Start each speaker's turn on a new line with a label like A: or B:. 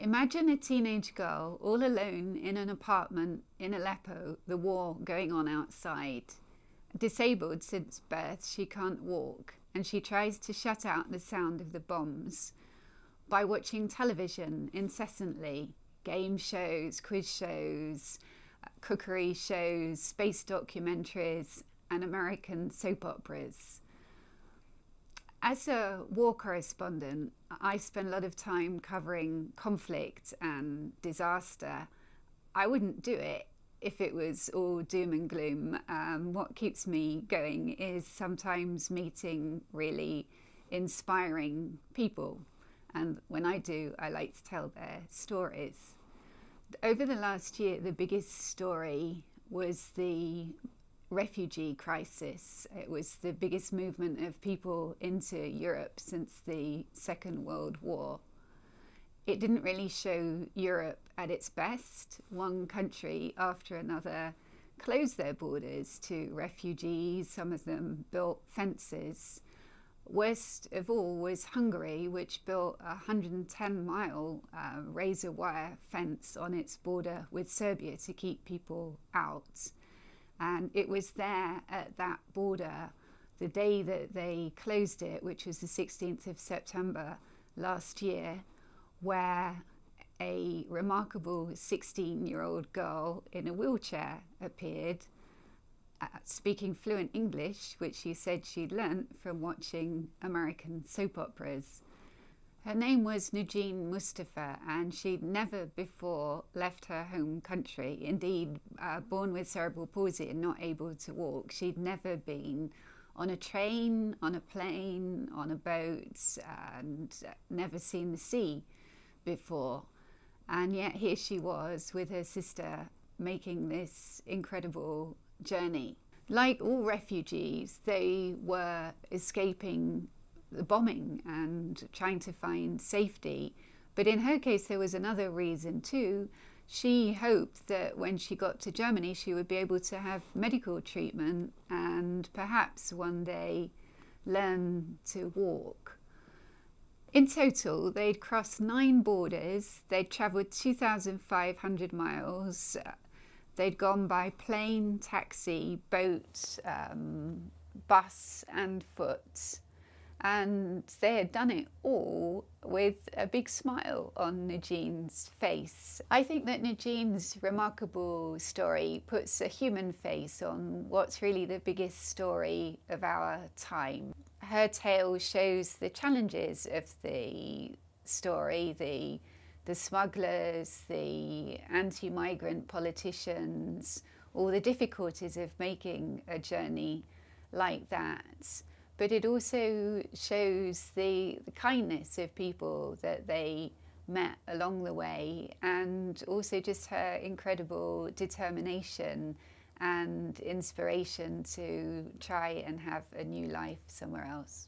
A: Imagine a teenage girl all alone in an apartment in Aleppo, the war going on outside. Disabled since birth, she can't walk, and she tries to shut out the sound of the bombs by watching television incessantly. Game shows, quiz shows, cookery shows, space documentaries, and American soap operas. As a war correspondent, I spend a lot of time covering conflict and disaster. I wouldn't do it if it was all doom and gloom. What keeps me going is sometimes meeting really inspiring people. And when I do, I like to tell their stories. Over the last year, the biggest story was the refugee crisis. It was the biggest movement of people into Europe since the Second World War. It didn't really show Europe at its best. One country after another closed their borders to refugees. Some of them built fences. Worst of all was Hungary, which built a 110-mile razor wire fence on its border with Serbia to keep people out. And it was there at that border, the day that they closed it, which was the 16th of September last year, where a remarkable 16-year-old girl in a wheelchair appeared, speaking fluent English, which she said she'd learnt from watching American soap operas. Her name was Nujeen Mustafa, and she'd never before left her home country. Indeed, born with cerebral palsy and not able to walk, she'd never been on a train, on a plane, on a boat, and never seen the sea before. And yet here she was with her sister making this incredible journey. Like all refugees, they were escaping the bombing and trying to find safety. But in her case, there was another reason too. She hoped that when she got to Germany, she would be able to have medical treatment and perhaps one day learn to walk. In total, they'd crossed 9 borders. They'd traveled 2,500 miles. They'd gone by plane, taxi, boat, bus and foot. And they had done it all with a big smile on Nujeen's face. I think that Nujeen's remarkable story puts a human face on what's really the biggest story of our time. Her tale shows the challenges of the story, the smugglers, the anti-migrant politicians, all the difficulties of making a journey like that. But it also shows the kindness of people that they met along the way, and also just her incredible determination and inspiration to try and have a new life somewhere else.